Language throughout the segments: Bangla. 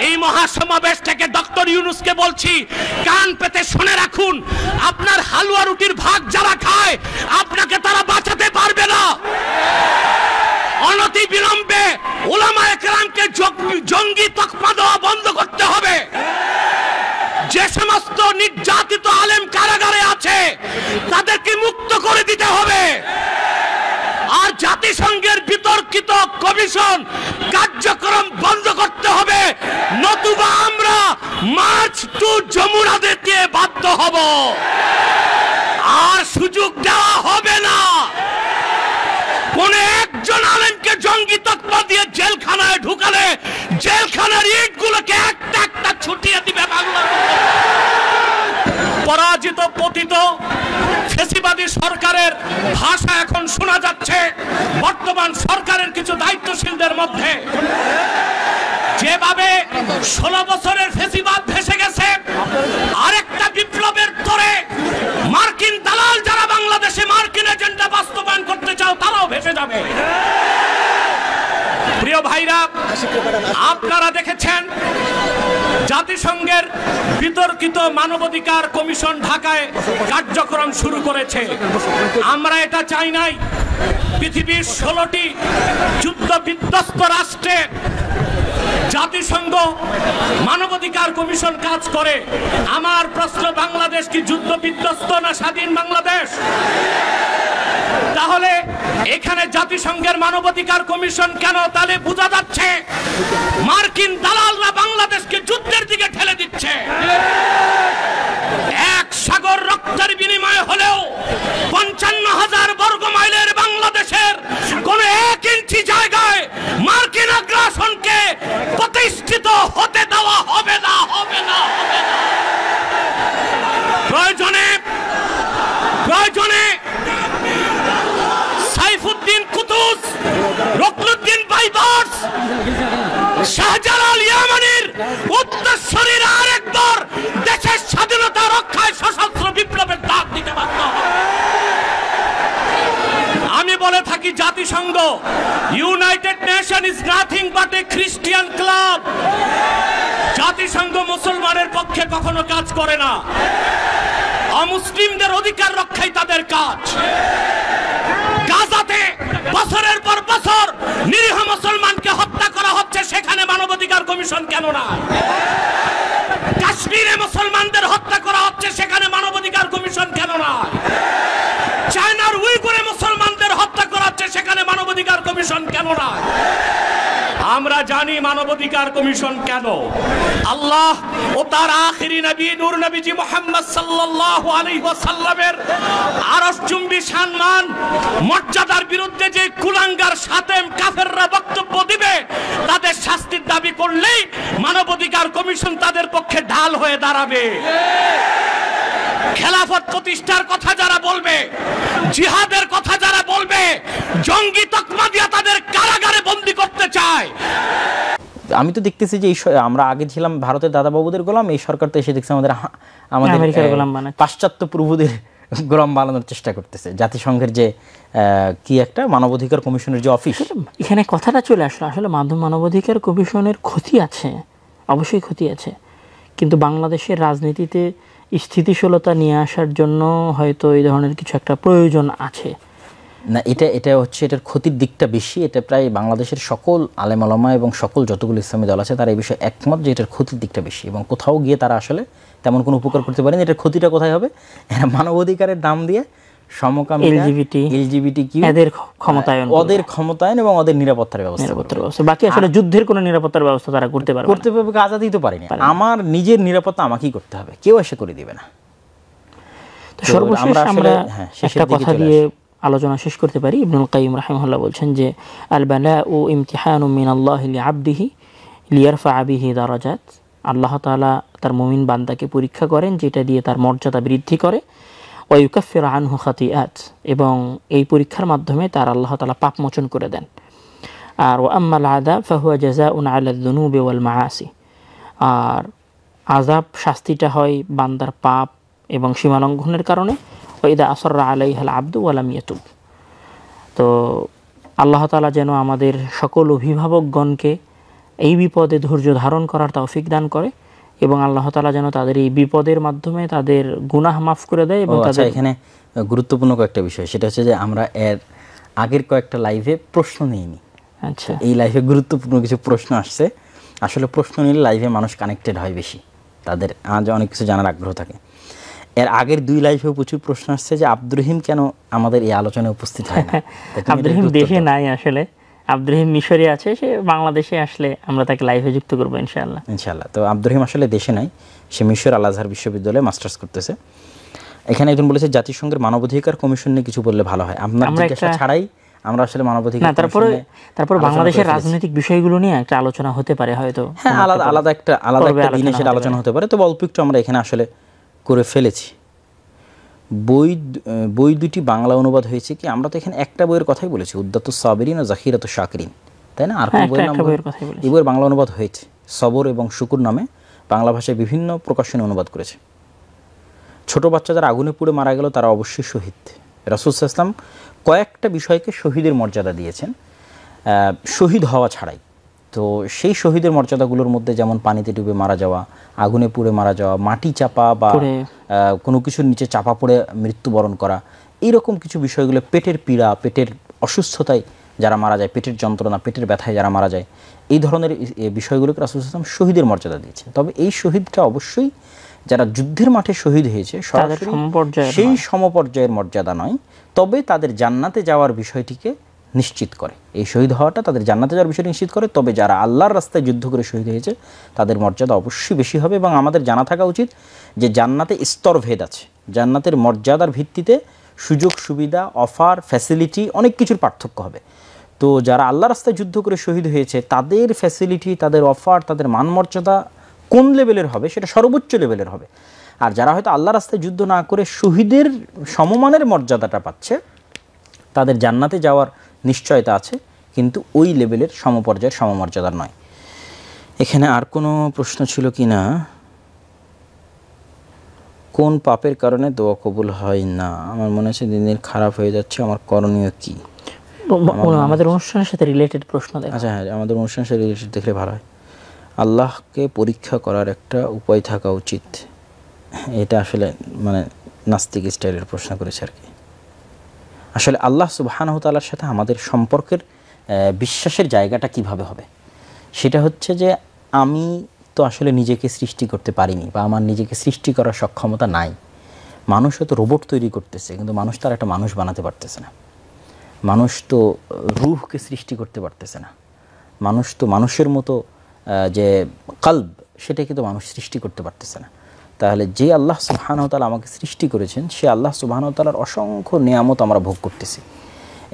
এই মহাসমাবেশ থেকে ডক্টর ইউনূসকে বলছি, কান পেতে শুনে রাখুন, আপনার হালুয়া রুটির ভাগ যারা খায় আপনাকে তারা বাঁচাতে পারবে না। অনতি বিলম্বে উলামায়ে কেরামকে জঙ্গি তকমা দেওয়া বন্ধ করতে হবে। যে সমস্ত নির্যাতিত আলেম কারাগারে আছে তাদেরকে মুক্ত করে দিতে হবে। আর জাতিসংঘের বিতর্কিত কমিশন কার্যক্রম বন্ধ করতে হবে, নতুবা আমরা মার্চ টু যমুনা দিতে বাধ্য হব। আর সুযোগ দেওয়া হবে না। কোন একজন আলেমকে জঙ্গি তকমা দিয়ে জেলখানায় ঢুকালে জেলখানার ইটগুলোকে একটা একটা ছুটিয়ে দিবে বাংলার। পরাজিত পতিত ফ্যাসিবাদী সরকারের ভাষা এখন শোনা যাচ্ছে বর্তমান সরকারের কিছু দায়িত্বশীলদের মধ্যে। যেভাবে 16 বছরের ফ্যাসিবাদ ভেসে গেছে, আরেকটা বিপ্লবের তোরে মার্কিন দালাল যারা বাংলাদেশে মার্কিন এজেন্ডা বাস্তবায়ন করতে চাও তারাও ভেসে যাবে। প্রিয় ভাইরা, আপনারা দেখেছেন জাতিসংঘের বিতর্কিত মানবাধিকার কমিশন ঢাকায় কার্যক্রম শুরু করেছে। আমরা এটা চাই নাই। পৃথিবীর 16টি যুদ্ধ বিধ্বস্ত রাষ্ট্রে জাতিসংঘ মানবাধিকার কমিশন কাজ করে। আমার প্রশ্ন, বাংলাদেশ কি যুদ্ধ বিধ্বস্ত না স্বাধীন বাংলাদেশ? তাহলে এখানে জাতিসংঘের মানবাধিকার কমিশন কেন? তাহলে বোঝা যাচ্ছে মার্কিন দালালরা বাংলাদেশকে যুদ্ধের দিকে ঠেলে দিচ্ছে। এক সাগর রক্তের বিনিময়ে হলেও 55,000 বর্গ মাইলের বাংলাদেশের কোন 1 ইঞ্চি জায়গায় মার্কিন আগ্রাসনকে প্রতিষ্ঠিত হতে দেওয়া হবে না, হবে না, হবে না। প্রয়োজনে সাইফুদ্দিন কুতুস, রুকনুদ্দিন বাইবার্স, শাহজালাল ইয়ামানির উত্তরসূরির আরেকবার দেশের স্বাধীনতা রক্ষায় সশস্ত্র বিপ্লবের ডাক দিতে বাধ্য হবে। আমি বলে থাকি, জাতিসংঘ, United nation is nothing but A Christian club. জাতিসংঘ মুসলমানের পক্ষে কখনো কাজ করে না। অমুসলিমদের অধিকার রক্ষাই তাদের কাজ। গাজাতে বছরের পর বছর নিরীহ মুসলমানকে হত্যা করা হচ্ছে, সেখানে মানবাধিকার কমিশন কেন না? কাশ্মীরে মুসলমানদের হত্যা করা হচ্ছে, সেখানে মানবাধিকার কমিশন কেন না? চায়নার উইগুরে মুসলমানদের হত্যা করা হচ্ছে, সেখানে মানবাধিকার কমিশন কেন না? আমরা জানি মানবাধিকার কমিশন কেন। আল্লাহ ও তার আখিরি নবী নূর নবীজি মুহাম্মদ সাল্লাল্লাহু আলাইহি ওয়াসাল্লামের আরশচুম্বী সম্মান মর্যাদার বিরুদ্ধে যে কুলাঙ্গার শাতেম কাফেররা বক্তব্য দিবে, তাদের শাস্তির দাবি করলেই মানবাধিকার কমিশন তাদের পক্ষে ঢাল হয়ে দাঁড়াবে। খেলাফত প্রতিষ্ঠার কথা যারা বলবে, জিহাদের কথা যারা বলবে, জঙ্গি তকমা দিয়ে তাদের কারাগারে বন্দী করতে চায়। আমি তো দেখতেছি যে আমরা আগে ছিলাম ভারতের দাদাবাবুদের গোলাম, এই সরকার তো এসে দেখছি আমাদের পাশ্চাত্য প্রভুদের গোলাম বানানোর চেষ্টা করতেছে। জাতিসংঘের যে কি একটা মানবাধিকার কমিশনের যে অফিস, এখানে কথাটা চলে আসলো। আসলে মানবাধিকার কমিশনের ক্ষতি আছে, অবশ্যই ক্ষতি আছে, কিন্তু বাংলাদেশের রাজনীতিতে স্থিতিশীলতা নিয়ে আসার জন্য হয়তো এই ধরনের কিছু একটা প্রয়োজন আছে। না, এটা হচ্ছে এটার ক্ষতির দিকটা বেশি। এটা প্রায় বাংলাদেশের সকল আলেম ওলামা এবং সকল যতগুলো ইসলামী দল আছে তারা এই বিষয়ে একমত যে এটার ক্ষতির দিকটা বেশি, এবং কোথাও গিয়ে তারা আসলে তেমন কোনো উপকার করতে পারেনি। এটার ক্ষতিটা কোথায় হবে? মানবাধিকারের নাম দিয়ে ওদের ক্ষমতায়ন এবং ওদের নিরাপত্তার ব্যবস্থা, বাকি আসলে যুদ্ধের কোনো নিরাপত্তার ব্যবস্থা তারা করতে পারবে। গাজা দিতে পারেনি। আমার নিজের নিরাপত্তা আমাকেই করতে হবে, কেউ এসে করে দিবে না। তো সর্বশেষ আমরা একটা কথা দিয়ে আলোচনা শেষ করতে পারি। ইবনুল কাইয়িম রাহিমাহুল্লাহ বলছেন যে আল বালাউ ইমতিহানুম মিনাল্লাহি লিআবদিহি লিয়ারফা বিহি দারাজাত। আল্লাহ তাআলা তার মুমিন বান্দাকে পরীক্ষা করেন, যেটা দিয়ে তার মর্যাদা বৃদ্ধি করে। ওয়া ইউকাফিরু আনহু খাতিআত, এবং এই পরীক্ষার মাধ্যমে তার আল্লাহ তাআলা পাপ মোচন করে দেন। আর ওয়া আম্মাল আযাব ফাহুয়া জাযাউন আলা যুনুবি ওয়াল মাআসি, আর আযাব শাস্তিটা হয় বান্দার পাপ এবং সীমালঙ্ঘনের কারণে। ওয়াইদা আসররা আলাইহাল আবদু ওয়া লাম ইয়াতুব। তো আল্লাহ তাআলা যেন আমাদের সকল অভিভাবকগণকে এই বিপদে ধৈর্য ধারণ করার তৌফিক দান করে এবং আল্লাহ তাআলা যেন তাদের এই বিপদের মাধ্যমে তাদের গুনাহ মাফ করে দেয়। এবং তাদের এখানে গুরুত্বপূর্ণ কয়েকটা বিষয়, সেটা হচ্ছে যে আমরা এর আগের কয়েকটা লাইভে প্রশ্ন নিইনি। আচ্ছা, এই লাইভে গুরুত্বপূর্ণ কিছু প্রশ্ন আসছে। আসলে প্রশ্ন নিলে লাইভে মানুষ কানেক্টেড হয় বেশি, তাদের আজ অনেক কিছু জানার আগ্রহ থাকে। এর আগের 2 লাইভেও প্রচুর প্রশ্ন আসছে যে আব্দুর রহিম কেন আমাদের এই আলোচনায় উপস্থিত হয় না। আব্দুর রহিম দেশে নাই, আসলে আব্দুর রহিম মিশরে আছে, সে বাংলাদেশে আসলে আমরা তাকে লাইভে যুক্ত করবো ইনশাআল্লাহ। তো আব্দুর রহিম আসলে দেশে নাই, সে মিশর আল আজহার বিশ্ববিদ্যালয়ে মাস্টার্স করতেছে। এখানে একজন বলেছে জাতিসংঘের মানবাধিকার কমিশন নিয়ে কিছু বললে ভালো হয়। আপনার জিজ্ঞাসা ছাড়াই আমরা আসলে মানবাধিকার না, তারপরে বাংলাদেশের রাজনৈতিক বিষয়গুলো নিয়ে একটা আলোচনা হতে পারে হয়তো। হ্যাঁ, আলাদা একটা দিনে সেটা আলোচনা হতে পারে। তো অল্প একটু আমরা এখানে আসলে করে ফেলেছি। বই 2টি বাংলা অনুবাদ হয়েছে কি? আমরা তো এখানে একটা বইয়ের কথাই বলেছি, উদ্দাতুস সাবিরিন ও জাখিরাতুশ শাকিরিন, তাই না? আর কোন বইয়ের কথা বলেছি? এই বইয়ের বাংলা অনুবাদ হয়েছে, সবর এবং শুকুর নামে বাংলা ভাষায় বিভিন্ন প্রকাশনে অনুবাদ করেছে। ছোট বাচ্চা যারা আগুনে পুড়ে মারা গেল তারা অবশ্যই শহীদ। রাসূল সাল্লাল্লাহু আলাইহি ওয়াসাল্লাম কয়েকটা বিষয়কে শহীদের মর্যাদা দিয়েছেন শহীদ হওয়া ছাড়াই। তো সেই শহীদের মর্যাদাগুলোর মধ্যে যেমন পানিতে ডুবে মারা যাওয়া, আগুনে পুড়ে মারা যাওয়া, মাটি চাপা বা কোনো কিছুর নিচে চাপা পড়ে মৃত্যুবরণ করা, এইরকম কিছু বিষয়গুলো, পেটের পীড়া, পেটের অসুস্থতায় যারা মারা যায়, পেটের যন্ত্রণা, পেটের ব্যথায় যারা মারা যায়, এই ধরনের বিষয়গুলোকে রাসূল সাল্লাল্লাহু আলাইহি ওয়াসাল্লাম শহীদের মর্যাদা দিয়েছেন। তবে এই শহীদটা অবশ্যই যারা যুদ্ধের মাঠে শহীদ হয়েছে সরাসরি সেই সমপর্যায়ের মর্যাদা নয়, তবে তাদের জান্নাতে যাওয়ার বিষয়টিকে নিশ্চিত করে। এই শহীদ হওয়াটা তাদের জান্নাতে যাওয়ার বিষয়টি নিশ্চিত করে। তবে যারা আল্লাহর রাস্তায় যুদ্ধ করে শহীদ হয়েছে তাদের মর্যাদা অবশ্যই বেশি হবে। এবং আমাদের জানা থাকা উচিত যে জান্নাতে স্তরভেদ আছে, জান্নাতের মর্যাদার ভিত্তিতে সুযোগ সুবিধা, অফার, ফ্যাসিলিটি অনেক কিছুর পার্থক্য হবে। তো যারা আল্লাহর রাস্তায় যুদ্ধ করে শহীদ হয়েছে তাদের ফ্যাসিলিটি, তাদের অফার, তাদের মান মর্যাদা কোন লেভেলের হবে সেটা সর্বোচ্চ লেভেলের হবে। আর যারা হয়তো আল্লাহর রাস্তায় যুদ্ধ না করে শহীদের সমমানের মর্যাদাটা পাচ্ছে তাদের জান্নাতে যাওয়ার নিশ্চয়তা আছে, কিন্তু ওই লেভেলের সমপর্যায়ের সমমর্যাদার নয়। এখানে আর কোনো প্রশ্ন ছিল কি না? কোন পাপের কারণে দোয়া কবুল হয় না? আমার মনে হচ্ছে দিন দিন খারাপ হয়ে যাচ্ছে, আমার করণীয় কি? আমাদের অনুষ্ঠানের সাথে রিলেটেড প্রশ্ন। আচ্ছা, হ্যাঁ, আমাদের অনুষ্ঠানের সাথে রিলেটেড দেখলে ভালো হয়। আল্লাহকে পরীক্ষা করার একটা উপায় থাকা উচিত। এটা আসলে মানে নাস্তিক স্টাইলের প্রশ্ন করেছে আর কি। আসলে আল্লাহ সুবহানাহু ওয়া তাআলার সাথে আমাদের সম্পর্কের বিশ্বাসের জায়গাটা কিভাবে হবে, সেটা হচ্ছে যে আমি তো আসলে নিজেকে সৃষ্টি করতে পারিনি বা আমার নিজেকে সৃষ্টি করার সক্ষমতা নাই। মানুষ হয়তো রোবট তৈরি করতেছে, কিন্তু মানুষ তার একটা মানুষ বানাতে পারতেছে না। মানুষ তো রূহকে সৃষ্টি করতে পারতেছে না। মানুষ তো মানুষের মতো যে কলব, সেটা কিন্তু মানুষ সৃষ্টি করতে পারতেছে না। তাহলে যে আল্লাহ সুবহানাহু ওয়া তাআলা আমাকে সৃষ্টি করেছেন, সে আল্লাহ সুবহানাহু ওয়া তাআলার অসংখ্য নিয়ামত আমরা ভোগ করতেছি,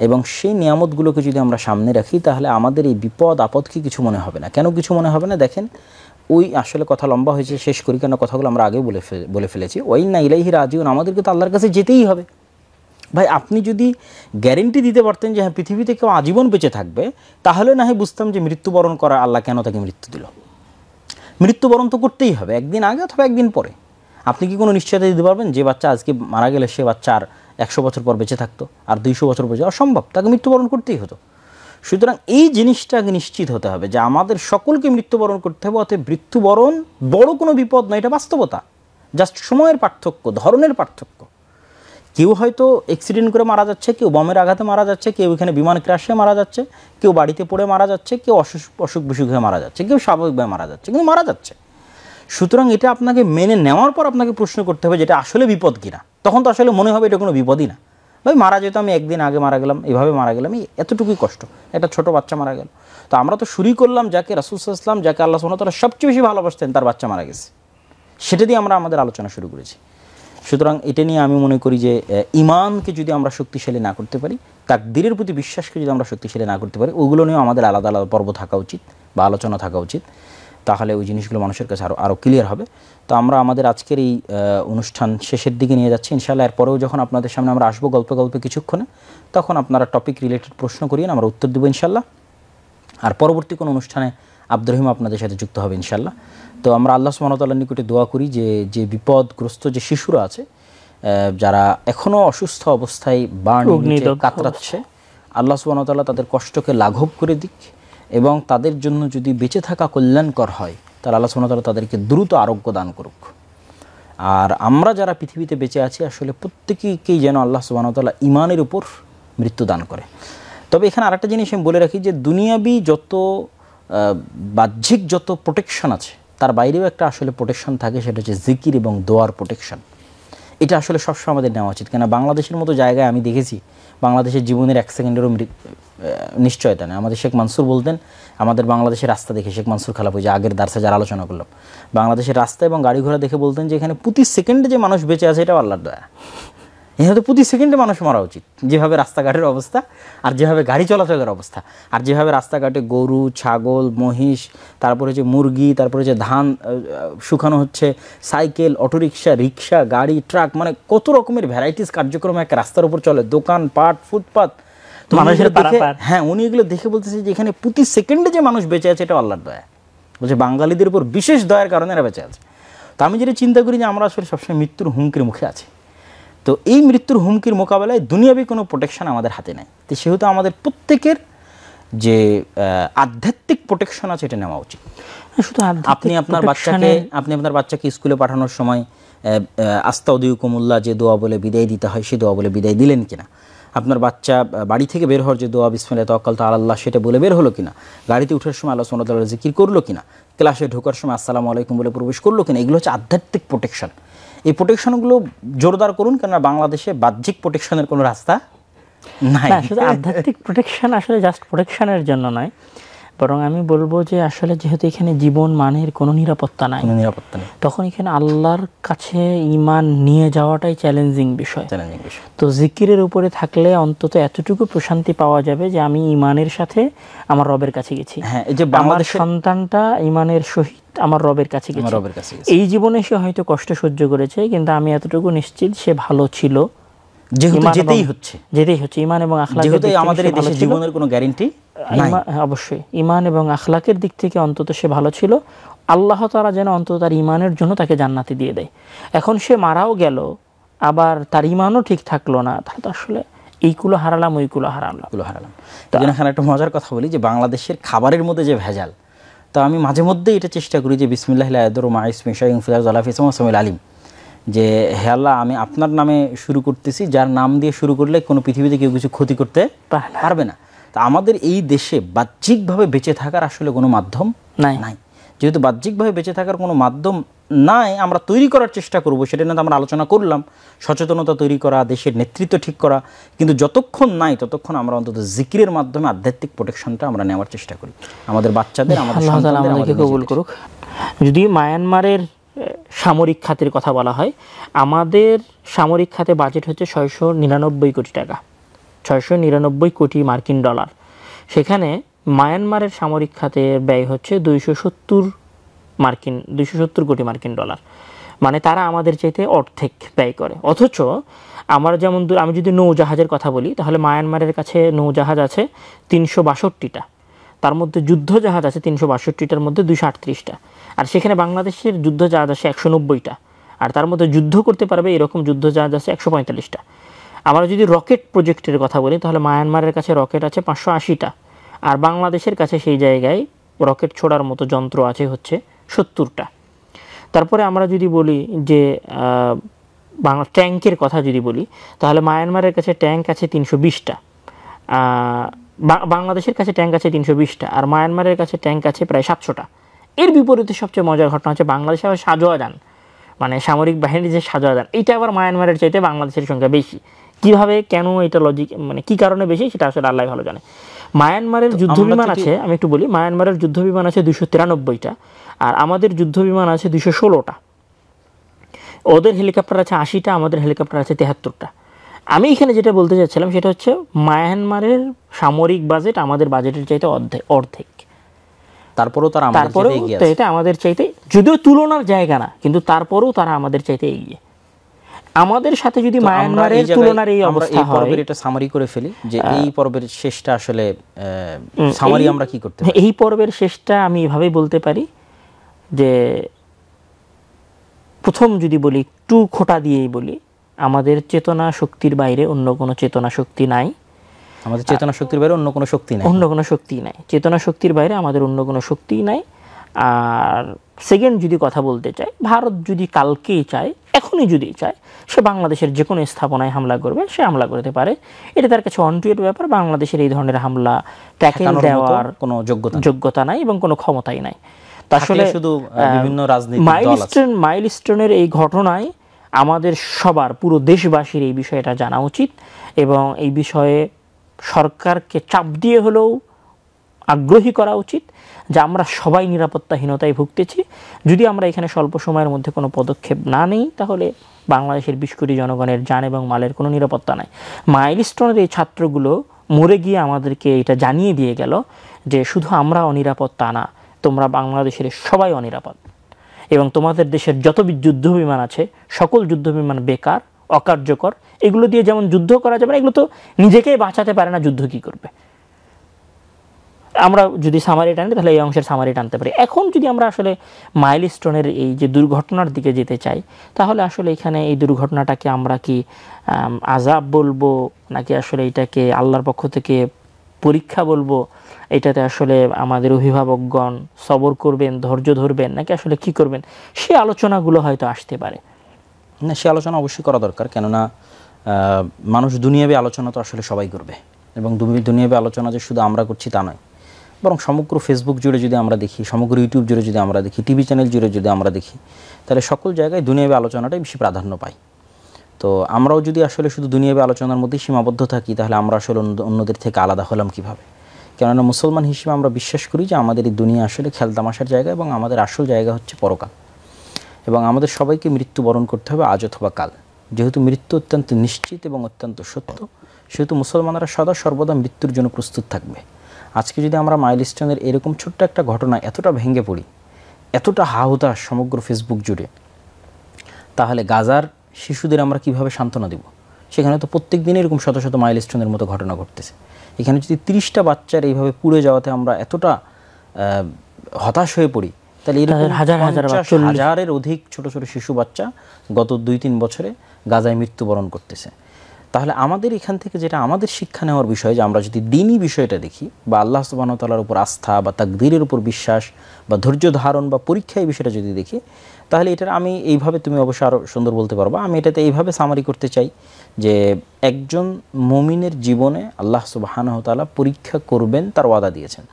এবং সেই নিয়ামতগুলোকে যদি আমরা সামনে রাখি তাহলে আমাদের এই বিপদ আপদকে কিছু মনে হবে না। কেন কিছু মনে হবে না? দেখেন, ওই আসলে কথা লম্বা হয়েছে, শেষ করি, কেন কথাগুলো আমরা আগেও বলে ফেলেছি। ওয়াইন্না ইলাইহি রাজিউন, আমাদেরকে তো আল্লাহর কাছে যেতেই হবে। ভাই, আপনি যদি গ্যারেন্টি দিতে পারতেন যে হ্যাঁ পৃথিবীতে কেউ আজীবন বেঁচে থাকবে, তাহলে না হয় বুঝতাম যে মৃত্যুবরণ করা আল্লাহ কেন তাকে মৃত্যু দিল। মৃত্যুবরণ তো করতেই হবে, একদিন আগে অথবা একদিন পরে। আপনি কি কোনো নিশ্চয়তা দিতে পারবেন যে বাচ্চা আজকে মারা গেলে সে বাচ্চা আর 100 বছর পর বেঁচে থাকতো, আর 200 বছর বেঁচে? অসম্ভব, তাকে মৃত্যুবরণ করতেই হতো। সুতরাং এই জিনিসটা আগে নিশ্চিত হতে হবে যে আমাদের সকলকে মৃত্যুবরণ করতে হবে। অতএব মৃত্যুবরণ বড় কোনো বিপদ নয়, এটা বাস্তবতা। জাস্ট সময়ের পার্থক্য, ধরনের পার্থক্য। কেউ হয়তো অ্যাক্সিডেন্ট করে মারা যাচ্ছে, কেউ বমের আঘাতে মারা যাচ্ছে, কেউ এখানে বিমান ক্র্যাশে মারা যাচ্ছে, কেউ বাড়িতে পড়ে মারা যাচ্ছে, কেউ অসুখ বিসুখ হয়ে মারা যাচ্ছে, কেউ স্বাভাবিকভাবে মারা যাচ্ছে, কিন্তু মারা যাচ্ছে। সুতরাং এটা আপনাকে মেনে নেওয়ার পর আপনাকে প্রশ্ন করতে হবে যেটা আসলে বিপদ কিনা। তখন তো আসলে মনে হবে এটা কোনো বিপদই না। ভাই, মারা যেত, আমি একদিন আগে মারা গেলাম, এভাবে মারা গেলাম, এতটুকুই কষ্ট, একটা ছোট বাচ্চা মারা গেল। তো আমরা তো শুরুই করলাম যাকে রাসূল সাল্লাল্লাহু আলাইহি ওয়াসাল্লাম, যাকে আল্লাহ সুবহানাহু ওয়া তাআলা সবচেয়ে বেশি ভালোবাসতেন, তার বাচ্চা মারা গেছে, সেটা দিয়ে আমরা আমাদের আলোচনা শুরু করেছি। সুতরাং এটা নিয়ে আমি মনে করি যে ঈমানকে যদি আমরা শক্তিশালী না করতে পারি, তাকদীরের প্রতি বিশ্বাসকে যদি আমরা শক্তিশালী না করতে পারি, ওগুলো নিয়েও আমাদের আলাদা আলাদা পর্ব থাকা উচিত বা আলোচনা থাকা উচিত। তাহলে ওই জিনিসগুলো মানুষের কাছে আরও ক্লিয়ার হবে। তো আমরা আমাদের আজকের এই অনুষ্ঠান শেষের দিকে নিয়ে যাচ্ছি ইনশাআল্লাহ। এরপরেও যখন আপনাদের সামনে আমরা আসবো গল্পে কিছুক্ষণে, তখন আপনারা টপিক রিলেটেড প্রশ্ন করিয়েন, আমরা উত্তর দেবো ইনশাআল্লাহ। আর পরবর্তী কোনো অনুষ্ঠানে আব্দুর রহিম আপনাদের সাথে যুক্ত হবে ইনশাআল্লাহ। তো আমরা আল্লাহ সুবহানাহু ওয়া তাআলার নিকটে দোয়া করি যে বিপদগ্রস্ত যে শিশুরা আছে, যারা এখনও অসুস্থ অবস্থায় বার্ন কাতরাচ্ছে, আল্লাহ সুবহানাহু ওয়া তাআলা তাদের কষ্টকে লাঘব করে দিক এবং তাদের জন্য যদি বেঁচে থাকা কল্যাণকর হয় তাহলে আল্লাহ সুবহানাহু ওয়া তাআলা তাদেরকে দ্রুত আরোগ্য দান করুক। আর আমরা যারা পৃথিবীতে বেঁচে আছি আসলে প্রত্যেকেই যেন আল্লাহ সুবহানাহু ওয়া তাআলা ঈমানের উপর মৃত্যু দান করে। তবে এখানে আরেকটা জিনিস আমি বলে রাখি যে দুনিয়াবি যত বাহ্যিক যত প্রোটেকশন আছে তার বাইরেও একটা আসলে প্রোটেকশন থাকে, সেটা হচ্ছে জিকির এবং দোয়ার প্রোটেকশন। এটা আসলে সবসময় আমাদের নেওয়া উচিত, কেন বাংলাদেশের মতো জায়গায় আমি দেখেছি বাংলাদেশের জীবনের 1 সেকেন্ডেরও নিশ্চয়তা নেই। আমাদের শেখ মানসুর বলতেন, আমাদের বাংলাদেশের রাস্তা দেখে, শেখ মানসুর খালাপু যে আগের দার্সে যারা আলোচনা করলাম, বাংলাদেশের রাস্তা এবং গাড়ি ঘোড়া দেখে বলতেন যে এখানে প্রতি সেকেন্ডে যে মানুষ বেঁচে আছে এটা আল্লাহর দয়া। এখানে তো প্রতি সেকেন্ডে মানুষ মারা উচিত, যেভাবে রাস্তাঘাটের অবস্থা আর যেভাবে গাড়ি চলাচলের অবস্থা আর যেভাবে রাস্তাঘাটে গরু, ছাগল, মহিষ, তারপরে যে মুরগি, তারপরে যে ধান শুকানো হচ্ছে, সাইকেল, অটোরিকশা, রিক্সা, গাড়ি, ট্রাক, মানে কত রকমের ভ্যারাইটিস কার্যক্রম এক রাস্তার উপর চলে, দোকান পাট, ফুটপাত, মানুষের দেখে, হ্যাঁ উনি এগুলো দেখে বলতেছে যে এখানে প্রতি সেকেন্ডে যে মানুষ বেঁচে আছে এটা আল্লাহর দয়া। বলছে বাঙালিদের উপর বিশেষ দয়ার কারণে এরা বেঁচে আছে। তো আমি যেটা চিন্তা করি যে আমরা আসলে সবসময় মৃত্যুর হুমকির মুখে আছি। তো এই মৃত্যুর হুমকির মোকাবেলায় দুনিয়াবি কোনো প্রোটেকশন আমাদের হাতে নাই। তো সেহেতু আমাদের প্রত্যেকের যে আধ্যাত্মিক প্রোটেকশন আছে এটা নেওয়া উচিত। শুধু আপনি আপনার বাচ্চাকে স্কুলে পাঠানোর সময় আস্তাউদিকুমুল্লাহ যে দোয়া বলে বিদায় দিতে হয় সেই দোয়া বলে বিদায় দিলেন কিনা? আপনার বাচ্চা বাড়ি থেকে বের হওয়ার যে দোয়া বিসমিল্লাহি তাওয়াক্কালতু আলাল্লাহ সেটা বলে বের হলো কিনা? গাড়িতে ওঠার সময় আল্লাহ সুবহানাহু ওয়া তাআলার জিকির করলো কিনা? ক্লাসে ঢোকার সময় আসসালামু আলাইকুম বলে প্রবেশ করলো কিনা? এগুলো হচ্ছে আধ্যাত্মিক প্রোটেকশন। এই প্রোটেকশনগুলো জোরদার করুন, কেননা বাংলাদেশে বাহ্যিক প্রোটেকশনের কোনো রাস্তা নাই। শুধু আধ্যাত্মিক প্রোটেকশন আসলে জাস্ট প্রোটেকশনের জন্য নয়, বরং আমি বলবো যে আসলে যেহেতু এখানে জীবন মানের কোনো নিরাপত্তা নাই, তখন এখানে আল্লাহর কাছে ঈমান নিয়ে যাওয়াটাই চ্যালেঞ্জিং বিষয়। তো জিকিরের উপরে থাকলে অন্তত এতটুকু প্রশান্তি পাওয়া যাবে যে আমি ঈমানের সাথে আমার রবের কাছে গেছি। হ্যাঁ, এই যে আমার সন্তানটা ঈমানের সহিত আমার রবের কাছে গেছে। এই জীবনে সে হয়তো কষ্ট সহ্য করেছে, কিন্তু আমি এতটুকু নিশ্চিত সে ভালো ছিল, যেহেতু যেতেই হচ্ছে ঈমান এবং আখলাক, যেহেতু আমাদের এই দেশে জীবনের কোনো গ্যারান্টি নাই। অবশ্যই ঈমান এবং আখলাকের দিক থেকে অন্তত সে ভালো ছিল। আল্লাহ তাআলা যেন অন্তত তার ঈমানের জন্য তাকে জান্নাতি দিয়ে দেয়। এখন সে মারাও গেল, আবার তার ঈমানও ঠিক থাকলো না, তাহলে তো আসলে এইগুলো হারালাম, ওইগুলো হারালাম। তো এখানে একটা মজার কথা বলি যে বাংলাদেশের খাবারের মধ্যে যে ভেজাল, তো আমি মাঝে মধ্যে এটা চেষ্টা করি যে বিসমিল্লাহি লা ইয়াদুররু মা ইসমিহি শাইউন ফিল আরদি ওয়া লা ফিস সামাইল আলিম, যে হে আল্লাহ আমি আপনার নামে শুরু করতেছি, যার নাম দিয়ে শুরু করলে কোনো পৃথিবীতে কেউ কিছু ক্ষতি করতে পারবে না। তা আমাদের এই দেশে বাহ্যিকভাবে বেঁচে থাকার আসলে কোনো মাধ্যম নাই। যেহেতু বাহ্যিকভাবে বেঁচে থাকার কোনো মাধ্যম নাই, আমরা তৈরি করার চেষ্টা করব, সেটা নিয়ে আমরা আলোচনা করলাম, সচেতনতা তৈরি করা, দেশের নেতৃত্ব ঠিক করা, কিন্তু যতক্ষণ নাই ততক্ষণ আমরা অন্তত জিকিরের মাধ্যমে আধ্যাত্মিক প্রোটেকশনটা আমরা নেওয়ার চেষ্টা করি আমাদের বাচ্চাদের, আমাদের সন্তানদের। আমাদেরকে কবুল করুক। যদি মায়ানমারের সামরিক খাতের কথা বলা হয়, আমাদের সামরিক খাতে বাজেট হচ্ছে 699 কোটি টাকা, 699 কোটি মার্কিন ডলার। সেখানে মায়ানমারের সামরিক খাতের ব্যয় হচ্ছে 270 কোটি মার্কিন ডলার। মানে তারা আমাদের চাইতে অর্ধেক ব্যয় করে। অথচ আমরা যেমন আমি যদি নৌজাহাজের কথা বলি, তাহলে মায়ানমারের কাছে নৌজাহাজ আছে 362টা, তার মধ্যে যুদ্ধ জাহাজ আছে 362টার মধ্যে 238টা, আর সেখানে বাংলাদেশের যুদ্ধ জাহাজ আছে 190টা, আর তার মধ্যে যুদ্ধ করতে পারবে এরকম যুদ্ধ জাহাজ আছে 145টা। আমরা যদি রকেট প্রজেক্টের কথা বলি, তাহলে মায়ানমারের কাছে রকেট আছে 580টা, আর বাংলাদেশের কাছে সেই জায়গায় রকেট ছোড়ার মতো যন্ত্র আছে হচ্ছে 70টা। তারপরে আমরা যদি বলি যে ট্যাঙ্কের কথা যদি বলি, তাহলে মায়ানমারের কাছে ট্যাঙ্ক আছে 320টা, বাংলাদেশের কাছে ট্যাঙ্ক আছে 320টা, আর মায়ানমারের কাছে ট্যাঙ্ক আছে প্রায় 700টা। এর বিপরীতে সবচেয়ে মজার ঘটনা হচ্ছে বাংলাদেশে আবার সাজোয়া যান, মানে সামরিক বাহিনীর যে সাজোয়া যান, এইটা আবার মায়ানমারের চাইতে বাংলাদেশের সংখ্যা বেশি। কিভাবে, কেন, এটা লজিক, মানে কি কারণে বেশি সেটা আসলে আল্লাহ ভালো জানে। মায়ানমারের যুদ্ধ বিমান আছে, আমি একটু বলি, মায়ানমারের যুদ্ধ বিমান আছে 293টা, আর আমাদের যুদ্ধ বিমান আছে 216টা। ওদের হেলিকপ্টার আছে 80টা, আমাদের হেলিকপ্টার আছে 73টা। আমি এখানে যেটা বলতে চাচ্ছিলাম সেটা হচ্ছে মায়ানমারের সামরিক বাজেট আমাদের বাজেটের চাইতে অর্ধেক। তারপরেও এটা আমাদের চাইতে, যদিও তুলনার জায়গা না, কিন্তু তারপরেও তারা আমাদের চাইতে এগিয়ে। আমাদের সাথে যদি মায়ানমারের তুলনার এই অবস্থা হয়, এটা সামারি করে ফেলি যে এই পর্বের শেষটা আসলে সামারি আমরা কি করতে পারি? এই পর্বের শেষটা আমি এভাবেই বলতে পারি যে, প্রথম যদি বলি, একটু খোঁটা দিয়েই বলি, আমাদের চেতনা শক্তির বাইরে অন্য কোনো চেতনা শক্তি নাই। আমাদের চেতনা শক্তির বাইরে অন্য কোনো শক্তি নাই, অন্য কোনো শক্তি নাই, চেতনা শক্তির বাইরে আমাদের অন্য কোনো শক্তিই নাই। আর সেকেন্ড যদি কথা বলতে চাই, ভারত যদি কালকেই চায়, এখনই যদি চায়, সে বাংলাদেশের যে কোনো স্থাপনায় হামলা করবে, সে হামলা করতে পারে। এটা তার কাছে অনটুয়ের ব্যাপার। বাংলাদেশের এই ধরনের হামলা ট্যাকেল দেওয়ার কোনো যোগ্যতা নাই এবং কোনো ক্ষমতাই নাই। আসলে শুধু বিভিন্ন রাজনৈতিক মাইলস্টোনের এই ঘটনায় আমাদের সবার, পুরো দেশবাসীর এই বিষয়টা জানা উচিত এবং এই বিষয়ে সরকারকে চাপ দিয়ে হলেও আগ্রহী করা উচিত যে আমরা সবাই নিরাপত্তাহীনতায় ভুগতেছি। যদি আমরা এখানে স্বল্প সময়ের মধ্যে কোনো পদক্ষেপ না নিই, তাহলে বাংলাদেশের 20 কোটি জনগণের জান এবং মালের কোনো নিরাপত্তা নাই। মাইলস্টোনের এই ছাত্রগুলো মরে গিয়ে আমাদেরকে এটা জানিয়ে দিয়ে গেল যে শুধু আমরা অনিরাপত্তা না, তোমরা বাংলাদেশের সবাই অনিরাপদ এবং তোমাদের দেশের যত যুদ্ধ বিমান আছে সকল যুদ্ধ বিমান বেকার, অকার্যকর। এগুলো দিয়ে যেমন যুদ্ধ করা যাবে না, এগুলো তো নিজেকেই বাঁচাতে পারে না, যুদ্ধ কি করবে? আমরা যদি সামারি টানি তাহলে এই অংশের সামারি টানতে পারি। এখন যদি আমরা আসলে মাইলস্টোনের এই যে দুর্ঘটনার দিকে যেতে চাই, তাহলে আসলে এখানে এই দুর্ঘটনাটাকে আমরা কি আযাব বলবো, নাকি আসলে এটাকে আল্লাহর পক্ষ থেকে পরীক্ষা বলবো? এটাতে আসলে আমাদের অভিভাবকগণ সবর করবেন, ধৈর্য ধরবেন, নাকি আসলে কি করবেন? সে আলোচনাগুলো হয়তো আসতে পারে। না, সে আলোচনা অবশ্যই করা দরকার, কেননা মানুষ দুনিয়াবী আলোচনা তো আসলে সবাই করবে, এবং দুনিয়াবী আলোচনা যে শুধু আমরা করছি তা নয়, বরং সমগ্র ফেসবুক জুড়ে যদি আমরা দেখি, সমগ্র ইউটিউব জুড়ে যদি আমরা দেখি, টিভি চ্যানেল জুড়ে যদি আমরা দেখি, তাহলে সকল জায়গায় দুনিয়াবী আলোচনাটাই বেশি প্রাধান্য পায়। তো আমরাও যদি আসলে শুধু দুনিয়াবী আলোচনার মধ্যেই সীমাবদ্ধ থাকি, তাহলে আমরা আসলে অন্যদের থেকে আলাদা হলাম কীভাবে? কেননা মুসলমান হিসেবে আমরা বিশ্বাস করি যে আমাদের এই দুনিয়া আসলে খেলতামাশার জায়গা এবং আমাদের আসল জায়গা হচ্ছে পরকাল, এবং আমাদের সবাইকে মৃত্যুবরণ করতে হবে আজ অথবা কাল। যেহেতু মৃত্যু অত্যন্ত নিশ্চিত এবং অত্যন্ত সত্য, সেহেতু মুসলমানরা সদা সর্বদা মৃত্যুর জন্য প্রস্তুত থাকবে। আজকে যদি আমরা মাইলস্টোনের এরকম ছোট্ট একটা ঘটনা এতটা ভেঙে পড়ি, এতটা হাহুতাশ সমগ্র ফেসবুক জুড়ে, তাহলে গাজার শিশুদের আমরা কিভাবে সান্ত্বনা দেব? সেখানে তো প্রত্যেক দিনই এরকম শত শত মাইলস্টোনের মতো ঘটনা ঘটতেছে। এখানে যদি 30টা বাচ্চার এইভাবে পুড়ে যাওয়াতে আমরা এতটা হতাশ হয়ে পড়ি, তাহলে এরকম হাজারের অধিক ছোট ছোট শিশু বাচ্চা গত 2-3 বছরে গাজায় মৃত্যুবরণ করতেছে। তাহলে আমাদের এখান থেকে যেটা আমাদের শিক্ষা নেওয়ার বিষয়, যে আমরা যদি দ্বীনি বিষয়টা দেখি, বা আল্লাহ সুবহানাহু ওয়া তাআলার উপর আস্থা বা তাকদীরের উপর বিশ্বাস বা ধৈর্য ধারণ বা পরীক্ষা, এই বিষয়টা যদি দেখি, তাহলে এটার আমি এইভাবে, তুমি অবশ্যই আরও সুন্দর বলতে পারবা, আমি এটাতে এইভাবে সামারি করতে চাই যে একজন মুমিনের জীবনে আল্লাহ সুবহানাহু ওয়া তাআলা পরীক্ষা করবেন, তার ওয়াদা দিয়েছেন।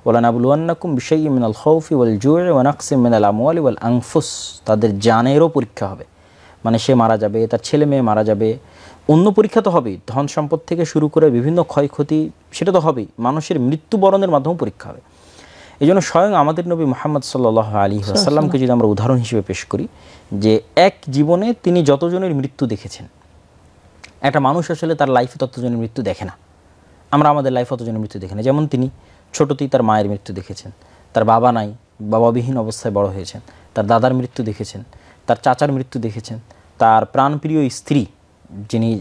ওয়ালানাবলুওয়ান্নাকুম বিশাইইম মিনাল খাউফি ওয়াল জু'i ওয়া নাকসিম মিনাল আমওয়ালি ওয়াল আনফুস, তাদের জানেরও পরীক্ষা হবে, মানে সে মারা যাবে, তার ছেলে মেয়ে মারা যাবে, অন্য পরীক্ষা তো হবেই, ধন সম্পদ থেকে শুরু করে বিভিন্ন ক্ষয়ক্ষতি সেটা তো হবেই, মানুষের মৃত্যুবরণের মাধ্যমে পরীক্ষা হবে। এই জন্য স্বয়ং আমাদের নবী মুহাম্মদ সাল্লাল্লাহু আলাইহি ওয়াসাল্লামকে যদি আমরা উদাহরণ হিসেবে পেশ করি, যে এক জীবনে তিনি যতজনের মৃত্যু দেখেছেন, একটা মানুষ আসলে তার লাইফে ততজনের মৃত্যু দেখে না। আমরা আমাদের লাইফে ততজনের মৃত্যু দেখি না। যেমন তিনি ছোটতেই তার মায়ের মৃত্যু দেখেছেন, তার বাবা নাই, বাবাবিহীন অবস্থায় বড় হয়েছেন, তার দাদার মৃত্যু দেখেছেন, তার চাচার মৃত্যু দেখেছেন, তার প্রাণপ্রিয় স্ত্রী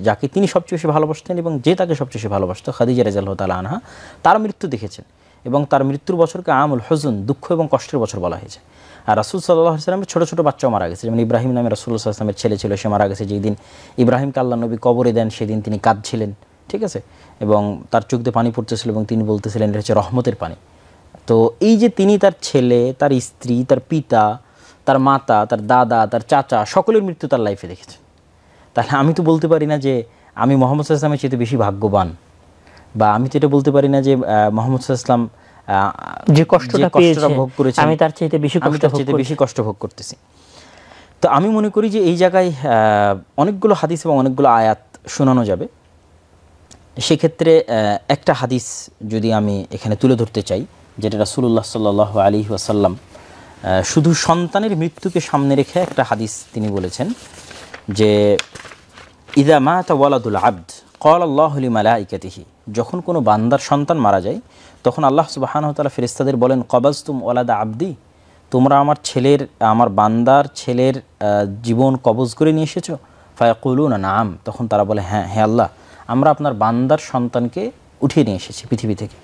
যাকে তিনি সবচেয়ে বেশি ভালোবাসতেন এবং যে তাকে সবচেয়ে বেশি ভালোবাসত, খাদিজা রাদিয়াল্লাহু তাআলা আনহা, তার মৃত্যু দেখেছেন। এবং তার মৃত্যুর বছরকে আমুল হুজুন, দুঃখ এবং কষ্টের বছর বলা হয়েছে। আর রাসূল সাল্লাল্লাহু আলাইহি ওয়াসাল্লামের ছোটো ছোটো বাচ্চাও মারা গেছে। যেমন ইব্রাহিম নামে রাসূলুল্লাহ সাল্লাল্লাহু আলাইহি ওয়াসাল্লামের ছেলে ছিল, সে মারা গেছে যেই দিন ইব্রাহিমকে আল্লাহ নবী কবরে দেন, সেদিন তিনি কাঁদছিলেন, ঠিক আছে, এবং তার চোখ দিয়ে পানি পড়তেছিল এবং তিনি বলতেছিলেন এটা হচ্ছে রহমতের পানি। তো এই যে তিনি তার ছেলে, তার স্ত্রী, তার পিতা, তার মাতা, তার দাদা, তার চাচা, সকলের মৃত্যু তার লাইফে দেখেছেন। তাহলে আমি তো বলতে পারি না যে আমি মুহাম্মদ সাল্লাল্লাহু আলাইহি ওয়াসাল্লামের চেয়ে বেশি ভাগ্যবান, বা আমি তো এটা বলতে পারি না যে মুহাম্মদ সাল্লাল্লাহু আলাইহি ওয়াসাল্লাম যে কষ্টটা ভোগ করেছেন আমি তার চেয়ে বেশি কষ্ট ভোগ করতেছি। তো আমি মনে করি যে এই জায়গায় অনেকগুলো হাদিস এবং অনেকগুলো আয়াত শোনানো যাবে। সেক্ষেত্রে একটা হাদিস যদি আমি এখানে তুলে ধরতে চাই, যেটা রাসূলুল্লাহ সাল্লাল্লাহু আলাইহি ওয়াসাল্লাম শুধু সন্তানের মৃত্যুকে সামনে রেখে একটা হাদিস তিনি বলেছেন যে ইযা মাতা ওয়ালাদুল আবদ ক্বালা আল্লাহু লিমালাইকাতিহি, যখন কোনো বান্দার সন্তান মারা যায় তখন আল্লাহ সুবহানাহু ওয়া তাআলা ফেরেশতাদের বলেন কবাজতুম ওয়ালাদা আবদি, তোমরা আমার বান্দার ছেলের জীবন কবজ করে নিয়ে এসেছো? ফায়াকুলুনা নাম, তখন তারা বলে হ্যাঁ হে আল্লাহ, আমরা আপনার বান্দার সন্তানকে উঠিয়ে নিয়ে এসেছি পৃথিবী থেকে।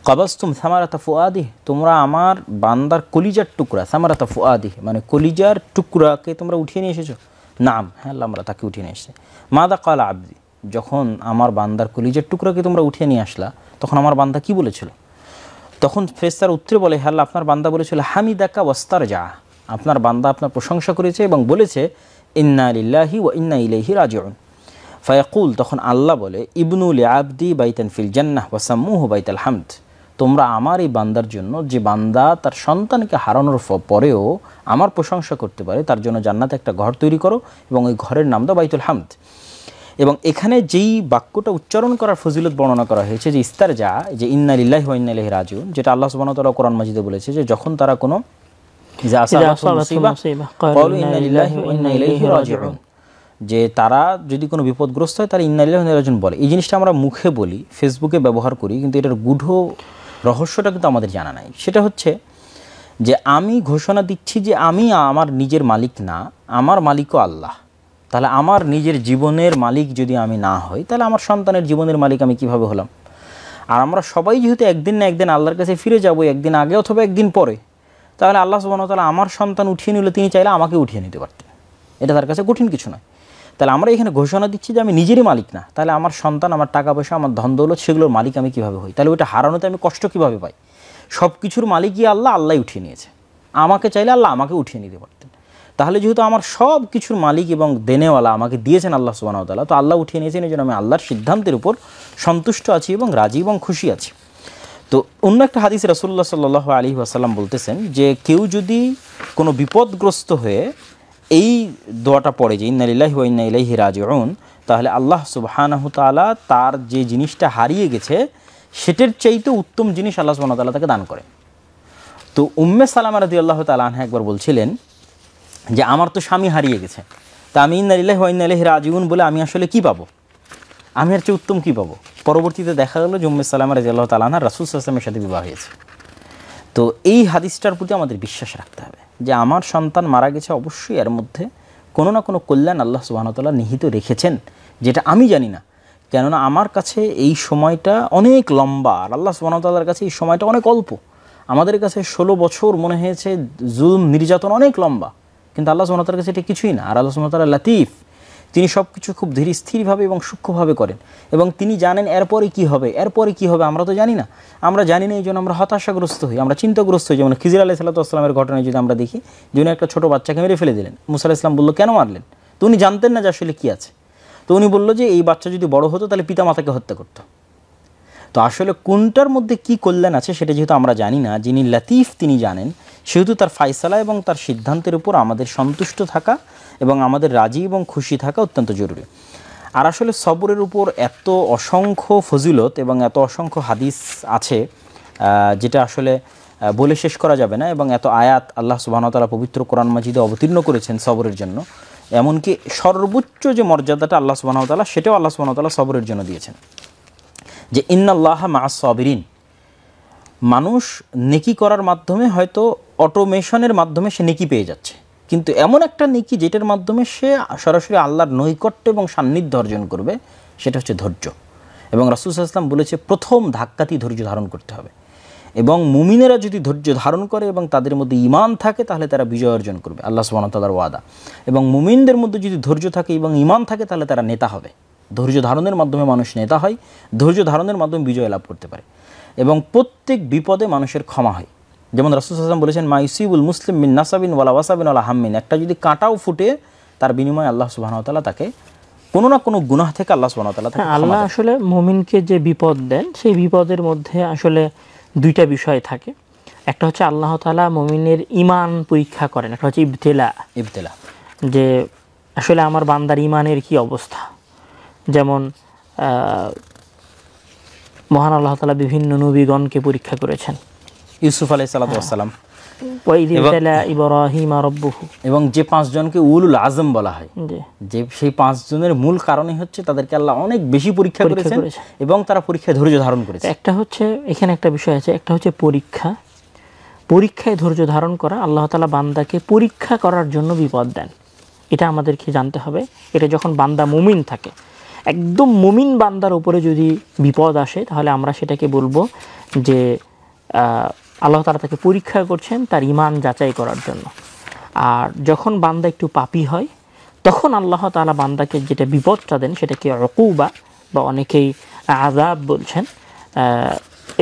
কবাজতুম সামারাতা ফুআদি, তোমরা আমার বান্দার কলিজার টুকরা, সামারাতা ফুআদি মানে কলিজার টুকরাকে তোমরা উঠিয়ে নিয়ে এসেছো? নাম, হ্যাঁ আল্লাহ, আমরা তাকে উঠিয়ে নিয়ে এসেছি। মাদা ক্বালা আবদি, যখন আমার বান্দার কলিজার টুকরাকে তোমরা উঠিয়ে নিয়ে আসলা তখন আমার বান্দা কি বলেছিল? তখন ফেরেশতার উত্তরে বলে, হে আল্লাহ, আপনার বান্দা বলেছিল হামিদাকা ওয়াস্তারজা, আপনার বান্দা আপনার প্রশংসা করেছে এবং বলেছে ইন্না লিল্লাহি ওয়া ইন্না ইলাইহি রাজিউন। ফায়াকুল, তখন আল্লাহ বলে, ইবনু লিআবদি বাইতান ফিল জান্নাহ ওয়া সাম্মুহু বাইতাল হামদ, তোমরা আমার এই বান্দার জন্য, যে বান্দা তার সন্তানকে হারানোর পরেও আমার প্রশংসা করতে পারে, তার জন্য জান্নাতে একটা ঘর তৈরি করো এবং ওই ঘরের নাম দাও বাইতুল হামদ। এবং এখানে যেই বাক্যটা উচ্চারণ করার ফজিলত বর্ণনা করা হয়েছে, যে ইস্তারজা, যে ইন্না লিল্লাহি ওয়া ইন্না ইলাইহি রাজিউন, যেটা আল্লাহ সুবহানাহু ওয়া তাআলা কোরআন মাজিদে বলেছে যে যখন তারা কোনো যে তারা যদি কোনো বিপদগ্রস্ত হয় তারা ইন্না লিল্লাহি ওয়া ইন্না ইলাইহি রাজিউন বলে। এই জিনিসটা আমরা মুখে বলি, ফেসবুকে ব্যবহার করি, কিন্তু এটার গূঢ় রহস্যটা কিন্তু আমাদের জানা নাই। সেটা হচ্ছে যে আমি ঘোষণা দিচ্ছি যে আমি আমার নিজের মালিক না, আমার মালিকও আল্লাহ। তাহলে আমার নিজের জীবনের মালিক যদি আমি না হই, তাহলে আমার সন্তানের জীবনের মালিক আমি কিভাবে হলাম? আর আমরা সবাই যেহেতু একদিন না একদিন আল্লাহর কাছে ফিরে যাব, একদিন আগে অথবা একদিন পরে, তাহলে আল্লাহ সুবহানাহু ওয়া তাআলা আমার সন্তান উঠিয়ে নিলে তিনি চাইলে আমাকে উঠিয়ে নিতে পারতেন, এটা তার কাছে কঠিন কিছু নয়। তাহলে আমরা এখানে ঘোষণা দিচ্ছি যে আমি নিজেরই মালিক না, তাহলে আমার সন্তান, আমার টাকা পয়সা, আমার ধন দৌলত, সেগুলোর মালিক আমি কিভাবে হই? তাহলে ওইটা হারানোতে আমি কষ্ট কিভাবে পাই? সব কিছুর মালিকই আল্লাহ, আল্লাহ উঠিয়ে নিয়েছে, আমাকে চাইলে আল্লাহ আমাকে উঠিয়ে নিতে পারতেন। তাহলে যেহেতু আমার সব কিছুর মালিক এবং দেনেওয়ালা আমাকে দিয়েছেন আল্লাহ সুবহানাহু ওয়া তাআলা, তো আল্লাহ উঠিয়ে নিয়েছেন, এই জন্য আমি আল্লাহর সিদ্ধান্তের উপর সন্তুষ্ট আছি এবং রাজি এবং খুশি আছি। তো অন্য একটা হাদিসে রাসূলুল্লাহ সাল্লাল্লাহু আলাইহি ওয়াসাল্লাম বলতেছেন যে কেউ যদি কোনো বিপদগ্রস্ত হয়ে এই দোয়াটা পড়ে যে ইন্না লিল্লাহি ওয়া ইন্না ইলাইহি রাজিউন, তাহলে আল্লাহ সুবহানাহু ওয়া তাআলা তার যে জিনিসটা হারিয়ে গেছে সেটার চাইতে উত্তম জিনিস আল্লাহ সুবহানাহু ওয়া তাআলা তাকে দান করে। তো উম্মে সালামা রাদিয়াল্লাহু তাআলা আনহা একবার বলছিলেন যে আমার তো স্বামী হারিয়ে গেছে, তা আমি ইন্না লিল্লাহি ওয়া ইন্না ইলাইহি রাজিউন বলে আমি আসলে কি পাবো? আমি আর চেয়ে উত্তম কী পাবো? পরবর্তীতে দেখা গেল যে উম্মে সালামা রাদিয়াল্লাহু তাআলা আনহা রাসূল সাল্লাল্লাহু আলাইহি ওয়াসাল্লামের সাথে বিবাহ হয়েছে। তো এই হাদিসটার প্রতি আমাদের বিশ্বাস রাখতে হবে যে আমার সন্তান মারা গেছে, অবশ্যই এর মধ্যে কোনো না কোনো কল্যাণ আল্লাহ সুবহানাহু ওয়া তাআলা নিহিত রেখেছেন, যেটা আমি জানি না। কেননা আমার কাছে এই সময়টা অনেক লম্বা, আর আল্লাহ সুবহানাহু ওয়া তাআলার কাছে এই সময়টা অনেক অল্প। আমাদের কাছে 16 বছর মনে হয়েছে জুলম নির্যাতন অনেক লম্বা, কিন্তু আল্লাহ সুবহানাহু ওয়া তাআলার কাছে এটা কিছুই না। আর আল্লাহ সুবহানাহু ওয়া তাআলা লাতিফ, তিনি সব কিছু খুব ধীর স্থিরভাবে এবং সূক্ষ্মভাবে করেন, এবং তিনি জানেন এরপরে কি হবে, এরপরে কি হবে আমরা তো জানি না। আমরা জানি না, এই জন্য আমরা হতাশাগ্রস্ত হই, আমরা চিন্তাগ্রস্ত হই। যেমন খিজির আলাইহিস সালাতু ওয়াস সালামের ঘটনায় যদি আমরা দেখি, যিনি একটা ছোট বাচ্চাকে মেরে ফেলে দিলেন, মুসা আলাইহিস সালাম বলল কেন মারলেন? তো উনি জানতেন না যে আসলে কী আছে। তো উনি বলল যে এই বাচ্চা যদি বড় হতো তাহলে পিতা মাতাকে হত্যা করতো। তো আসলে কোনটার মধ্যে কি কল্যাণ আছে সেটা যেহেতু আমরা জানি না, যিনি লাতিফ তিনি জানেন, সেহেতু তার ফায়সালা এবং তার সিদ্ধান্তের উপর আমাদের সন্তুষ্ট থাকা এবং আমাদের রাজি এবং খুশি থাকা অত্যন্ত জরুরি। আর আসলে সবরের উপর এত অসংখ্য ফজিলত এবং এত অসংখ্য হাদিস আছে যেটা আসলে বলে শেষ করা যাবে না, এবং এত আয়াত আল্লাহ সুবহানাহু ওয়া তাআলা পবিত্র কোরআন মাজিদে অবতীর্ণ করেছেন সবরের জন্য। এমনকি সর্বোচ্চ যে মর্যাদাটা আল্লাহ সুবহানাহু ওয়া তাআলা, সেটাও আল্লাহ সুবহানাহু ওয়া তাআলা সবরের জন্য দিয়েছেন, যে ইন্নাল্লাহা মা'আস সাবিরিন। মানুষ নেকি করার মাধ্যমে হয়তো অটোমেশনের মাধ্যমে সে নেকি পেয়ে যাচ্ছে, কিন্তু এমন একটা নেকি যেটার মাধ্যমে সে সরাসরি আল্লাহর নৈকট্য এবং সান্নিধ্য অর্জন করবে, সেটা হচ্ছে ধৈর্য। এবং রাসূল সাল্লাল্লাহু আলাইহি ওয়াসাল্লাম বলেছে প্রথম ধাক্কাতেই ধৈর্য ধারণ করতে হবে, এবং মুমিনেরা যদি ধৈর্য ধারণ করে এবং তাদের মধ্যে ঈমান থাকে তাহলে তারা বিজয় অর্জন করবে, আল্লাহ সুবহানাহু ওয়া তাআলার ওয়াদা। এবং মুমিনদের মধ্যে যদি ধৈর্য থাকে এবং ঈমান থাকে তাহলে তারা নেতা হবে। ধৈর্য ধারণের মাধ্যমে মানুষ নেতা হয়, ধৈর্য ধারণের মাধ্যমে বিজয় লাভ করতে পারে, এবং প্রত্যেক বিপদে মানুষের ক্ষমা হয়। যেমন রাসূল সাল্লাল্লাহু আলাইহি ওয়াসাল্লাম বলেছেন মা ইউসিবুল মুসলিম মিন নাসাবিন ওয়ালা ওয়াসাবিন ওয়ালা হাম্মিন, একটা যদি কাঁটাও ফুটে তার বিনিময়ে আল্লাহ সুবহানাহু ওয়া তাআলা তাকে কোনো না কোনো গুনাহ থেকে আল্লাহ সুবহানাহু ওয়া তাআলা তাকে ক্ষমা আল্লাহ আসলে মুমিনকে যে বিপদ দেন সেই বিপদের মধ্যে আসলে দুইটা বিষয় থাকে। একটা হচ্ছে আল্লাহ তাআলা মুমিনের ঈমান পরীক্ষা করেন, একটা হচ্ছে ইবতিলা, যে আসলে আমার বান্দার ঈমানের কি অবস্থা। যেমন মহান আল্লাহ তাআলা বিভিন্ন নবীগণকে পরীক্ষা করেছেন, ইউসুফ আলাইহিস সালাতু ওয়াস সালাম, ইব্রাহিম রাব্বুহু, এবং যে 5 জনকে উলুল আজম বলা হয়, যে সেই 5 জনের মূল কারণই হচ্ছে তাদেরকে আল্লাহ অনেক বেশি পরীক্ষা করেছেন এবং তারা পরীক্ষায় ধৈর্য ধারণ করেছে। একটা হচ্ছে এখানে একটা বিষয় আছে, একটা হচ্ছে পরীক্ষায় ধৈর্য ধারণ করা। আল্লাহ তাআলা বান্দাকে পরীক্ষা করার জন্য বিপদ দেন, এটা আমাদেরকে জানতে হবে। এটা যখন বান্দা মুমিন থাকে, একদম মুমিন বান্দার উপরে যদি বিপদ আসে তাহলে আমরা সেটাকে বলবো যে আল্লাহ তাআলা তাকে পরীক্ষা করছেন তার ঈমান যাচাই করার জন্য। আর যখন বান্দা একটু পাপী হয় তখন আল্লাহ তাআলা বান্দাকে যেটা বিপদটা দেন সেটাকে উকুবা বা অনেকেই আযাব বলছেন।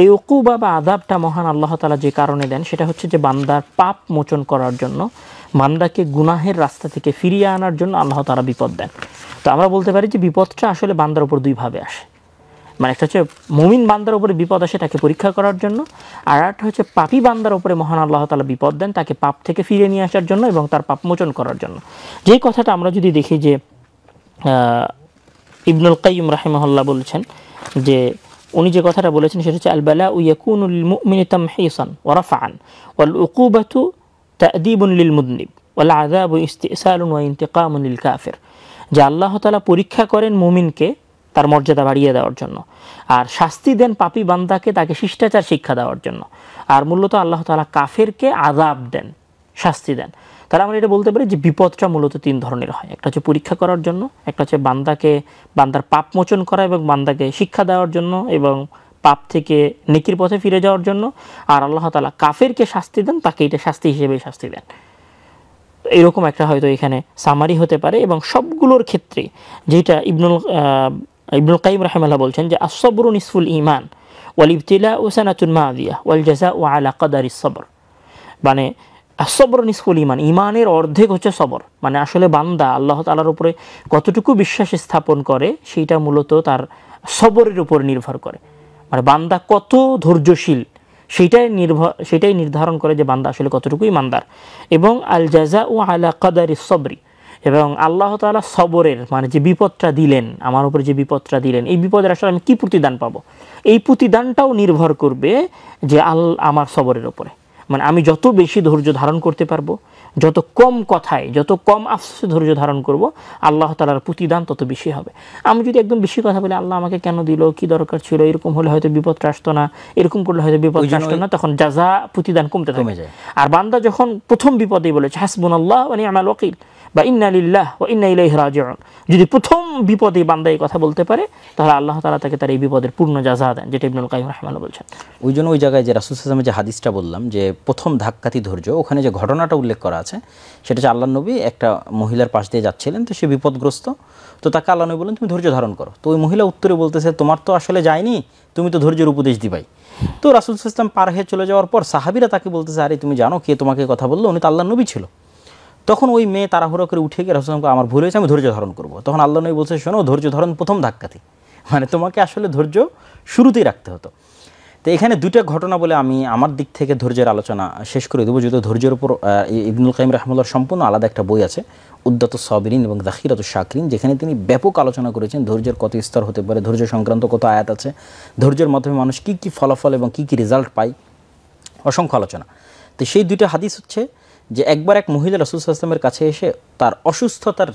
এই উকুবা বা আযাবটা মহান আল্লাহ তাআলা যে কারণে দেন সেটা হচ্ছে যে বান্দার পাপ মোচন করার জন্য, বান্দাকে গুনাহের রাস্তা থেকে ফিরিয়ে আনার জন্য আল্লাহ তাআলা বিপদ দেন। তো আমরা বলতে পারি যে বিপদটা আসলে বান্দার উপর দুইভাবে আসে। মানে একটা হচ্ছে মুমিন বান্দার উপরে বিপদ আসে তাকে পরীক্ষা করার জন্য, আর একটা হচ্ছে পাপী বান্দার উপরে মহান আল্লাহ তাআলা বিপদ দেন তাকে পাপ থেকে ফিরিয়ে নিয়ে আসার জন্য এবং তার পাপ মোচন করার জন্য। যেই কথাটা আমরা যদি দেখি যে ইবনুল কাইয়্যিম রাহিমাহুল্লাহ বলেছেন, যে উনি যে কথাটা বলেছেন সেটা হচ্ছে আল বালাউ ইয়াকুনু লিল মুমিনি তামহিসান ওয়া রাফআন ওয়াল উকুবাতু তা'দীবুন লিল মুযনিব ওয়াল আযাবু ইস্তিসালুন ওয়া ইন্তিকামুন লিল কাফির। যে আল্লাহ তাআলা পরীক্ষা করেন মুমিনকে তার মর্যাদা বাড়িয়ে দেওয়ার জন্য, আর শাস্তি দেন পাপী বান্দাকে তাকে শিষ্টাচার শিক্ষা দেওয়ার জন্য, আর মূলত আল্লাহ তাআলা কাফেরকে আযাব দেন, শাস্তি দেন। তাহলে আমরা এটা বলতে পারি যে বিপদটা মূলত তিন ধরনের হয়। একটা হচ্ছে পরীক্ষা করার জন্য, একটা হচ্ছে বান্দার পাপ মোচন করা এবং বান্দাকে শিক্ষা দেওয়ার জন্য এবং পাপ থেকে নেকির পথে ফিরে যাওয়ার জন্য, আর আল্লাহ তাআলা কাফেরকে শাস্তি দেন, তাকে এটা শাস্তি হিসেবে শাস্তি দেন। এরকম একটা হয়তো এখানে সামারি হতে পারে। এবং সবগুলোর ক্ষেত্রে যেটা ইবনুল কাইয়্যিম রাহিমাহুল্লাহ বলছেন যে আস-সাবরু নিসফুল ঈমান ওয়াল ইবতিলাউ সানাতুন মাদিয়া ওয়াল জাযাউ আলা কদারিস সবর। মানে আস-সাবরু নিসফুল ঈমান, ঈমানের অর্ধেক হচ্ছে সবর। মানে আসলে বান্দা আল্লাহ তাআলার উপরে কতটুকু বিশ্বাস স্থাপন করে সেইটা মূলত তার সবরের উপর নির্ভর করে। মানে বান্দা কত ধৈর্যশীল সেটাই নির্ধারণ করে যে বান্দা আসলে কতটুকু ঈমানদার। এবং আল জাযাউ আলা কদারিস সবরি, এবং আল্লাহ তাআলা সবরের মানে যে বিপদটা দিলেন, আমার উপরে যে বিপদটা দিলেন, এই বিপদের আসলে আমি কি প্রতিদান পাবো, এই প্রতিদানটাও নির্ভর করবে যে আমার সবরের উপরে। মানে আমি যত বেশি ধৈর্য ধারণ করতে পারবো, যত কম কথায় যত কম আফসোসে ধৈর্য ধারণ করব, আল্লাহ তাআলার প্রতিদান তত বেশি হবে। আমি যদি একদম বেশি কথা বলি আল্লাহ আমাকে কেন দিল, কি দরকার ছিল, এরকম হলে হয়তো বিপদটা আসতো না, এরকম করলে হয়তো বিপদটা আসতো না, তখন জাযা প্রতিদান কমতে যায়। আর বান্দা যখন প্রথম বিপদেই বলেছে হাসবুনাল্লাহ ওয়া নি'মাল ওয়াকিল বা ইন্না লিল্লাহি ওয়া ইন্না ইলাইহি রাজিউন, যদি প্রথম বিপদে বান্দা এই কথা বলতে পারে তাহলে আল্লাহ তাআলা তাকে তার এই বিপদের পূর্ণ জাযা দেন, যেটা ইবনুল কাইয়্যিম রাহিমাহুল্লাহ বলছেন। ওই জন্য ওই জায়গায় যে রাসূল সাল্লাল্লাহু আলাইহি ওয়াসাল্লামের যে হাদিসটা বললাম যে প্রথম ধাক্কাতি ধৈর্য, ওখানে যে ঘটনাটা উল্লেখ করা আছে সেটা হচ্ছে আল্লাহর নবী একটা মহিলার পাশ দিয়ে যাচ্ছিলেন, তো সে বিপদগ্রস্ত, তো তাকে আল্লাহ নবী বললেন তুমি ধৈর্য ধারণ করো। তো ওই মহিলা উত্তরে বলতেছে তোমার তো আসলে যায়নি, তুমি তো ধৈর্যের উপদেশ দিবাই। তো রাসূল সাল্লাল্লাহু আলাইহি ওয়াসাল্লাম পার হয়ে চলে যাওয়ার পর সাহাবীরা তাকে বলতেছে আরে তুমি জানো কে তোমাকে কথা বললো, উনি তো আল্লাহর নবী ছিল। তখন ওই মেয়ে তাড়াহুড়ো করে উঠে গিয়ে রাসূল সাল্লাল্লাহু আলাইহি ওয়াসাল্লামকে আমার ভুল হয়েছে, আমি ধৈর্য ধারণ করবো। তখন আল্লাহ নবী বলছে শোনো, ধৈর্য ধারণ প্রথম ধাক্কাতে, মানে তোমাকে আসলে ধৈর্য শুরুতেই রাখতে হতো। তো এখানে দুইটা ঘটনা বলে আমি আমার দিক থেকে ধৈর্যের আলোচনা শেষ করে দেবো। যদিও ধৈর্যের উপর ইবনুল কাইয়্যিম রাহিমাহুল্লাহর সম্পূর্ণ আলাদা একটা বই আছে, উদ্দাতুস সাবিরিন এবং যাখিরাতুশ শাকিরিন, যেখানে তিনি ব্যাপক আলোচনা করেছেন ধৈর্যের কত স্তর হতে পারে, ধৈর্য সংক্রান্ত কত আয়াত আছে, ধৈর্যের মাধ্যমে মানুষ কী কী ফলাফল এবং কী কী রেজাল্ট পায়, অসংখ্য আলোচনা। তো সেই দুইটা হাদিস হচ্ছে যে একবার এক মহিলা রাসূল সাল্লাল্লাহু আলাইহি ওয়াসাল্লামের কাছে এসে তার অসুস্থতার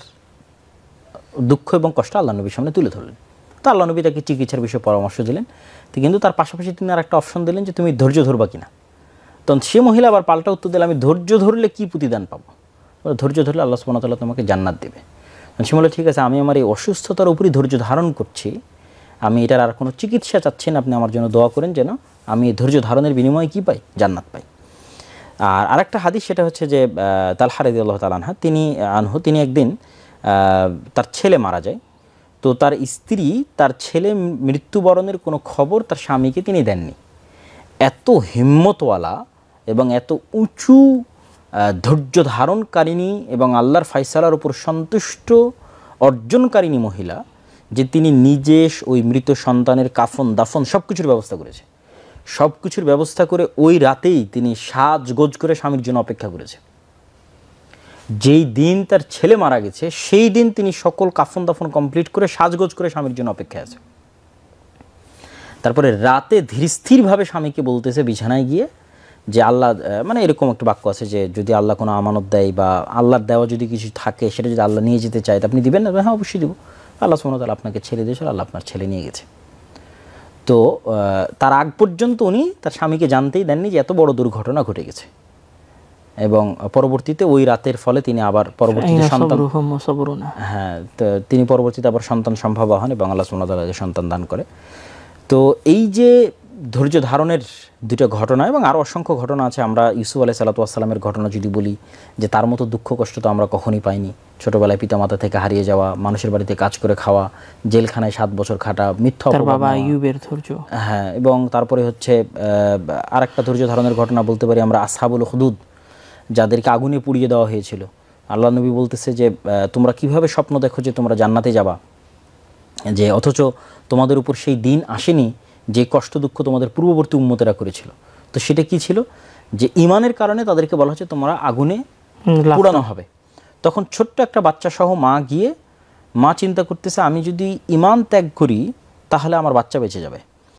দুঃখ এবং কষ্ট আল্লাহ নবীর সামনে তুলে ধরলেন। তো আল্লাহ নবী তাকে চিকিৎসার বিষয়ে পরামর্শ দিলেন, তো কিন্তু তার পাশাপাশি তিনি আর একটা অপশন দিলেন যে তুমি ধৈর্য ধরবা কিনা। তখন সে মহিলা আবার পাল্টা উত্তর দিলে আমি ধৈর্য ধরলে কি প্রতিদান পাবো, ধৈর্য ধরলে আল্লাহ সুবহানাহু ওয়া তাআলা তোমাকে জান্নাত দেবে। সে বলল ঠিক আছে, আমি আমার এই অসুস্থতার উপরই ধৈর্য ধারণ করছি, আমি এটার আর কোনো চিকিৎসা চাচ্ছি না, আপনি আমার জন্য দোয়া করেন যেন আমি ধৈর্য ধারণের বিনিময়ে কী পাই, জান্নাত পাই। আর আরেকটা হাদিস সেটা হচ্ছে যে তালহা রাদিয়াল্লাহু তাআলা তিনি একদিন তার ছেলে মারা যায়, তো তার স্ত্রী তার ছেলে মৃত্যুবরণের কোনো খবর তার স্বামীকে তিনি দেননি। এত হিম্মতওয়ালা এবং এত উঁচু ধৈর্য ধারণকারিণী এবং আল্লাহর ফায়সালার উপর সন্তুষ্ট অর্জনকারিণী মহিলা যে তিনি নিজে ওই মৃত সন্তানের কাফন দাফন সব কিছুর ব্যবস্থা করেছে। সব কিছুর ব্যবস্থা করে ওই রাতেই তিনি সাজগোজ করে স্বামীর জন্য অপেক্ষা করেছে। যেই দিন তার ছেলে মারা গেছে সেই দিন তিনি সকল কাফন দাফন কমপ্লিট করে সাজগোজ করে স্বামীর জন্য অপেক্ষায় আছে। তারপরে রাতে ধীরস্থিরভাবে স্বামীকে বলতেছে বিছানায় গিয়ে যে আল্লাহ, মানে এরকম একটা বাক্য আছে যে যদি আল্লাহ কোনো আমানত দেয় বা আল্লাহর দেওয়া যদি কিছু থাকে সেটা যদি আল্লাহ নিয়ে যেতে চায় আপনি দিবেন না? হ্যাঁ অবশ্যই দেবো। আল্লাহ সুবহানাহু ওয়া তাআলা আপনাকে ছেড়ে দিয়েছিল, আল্লাহ আপনার ছেলে নিয়ে গেছে। তো তার আগ পর্যন্ত উনি তার স্বামীকে জানতেই দেননি যে এত বড় দুর্ঘটনা ঘটে গেছে। এবং পরবর্তীতে ওই রাতের ফলে তিনি আবার পরবর্তীতে তিনি পরবর্তীতে আবার সন্তান সম্ভবা হন এবং আল্লাহ সুবহানাহু ওয়া তাআলা সন্তান দান করে। তো এই যে ধৈর্য ধারণের দুটো ঘটনা এবং আরও অসংখ্য ঘটনা আছে। আমরা ইউসুফ আলাইহিস সালাতু ওয়াস সালামের ঘটনা যদি বলি, যে তার মতো দুঃখ কষ্ট তো আমরা কখনই পাইনি। ছোটবেলায় পিতামাতা থেকে হারিয়ে যাওয়া, মানুষের বাড়িতে কাজ করে খাওয়া, জেলখানায় 7 বছর খাটা, মিথ্যা তার বাবা আইয়ুবের ধৈর্য, হ্যাঁ, এবং তারপরে হচ্ছে আরেকটা ধৈর্য ধারণের ঘটনা বলতে পারি আমরা আসহাবুল হুদুদ, যাদেরকে আগুনে পুড়িয়ে দেওয়া হয়েছিল। আল্লাহ নবী বলতেছে যে তোমরা কিভাবে স্বপ্ন দেখো যে তোমরা জান্নাতে যাবা, যে অথচ তোমাদের উপর সেই দিন আসেনি যে কষ্ট দুঃখ তোমাদের পূর্ববর্তী উম্মতেরা করেছিল। তো সেটা কি ছিল, যে ঈমানের কারণে তাদেরকে বলা হচ্ছে তোমরা আগুনে পোড়ানো হবে। তখন ছোট্ট একটা বাচ্চা সহ মা গিয়ে, মা চিন্তা করতেছে আমি যদি ঈমান ত্যাগ করি তাহলে আমার বাচ্চা বেঁচে যাবে।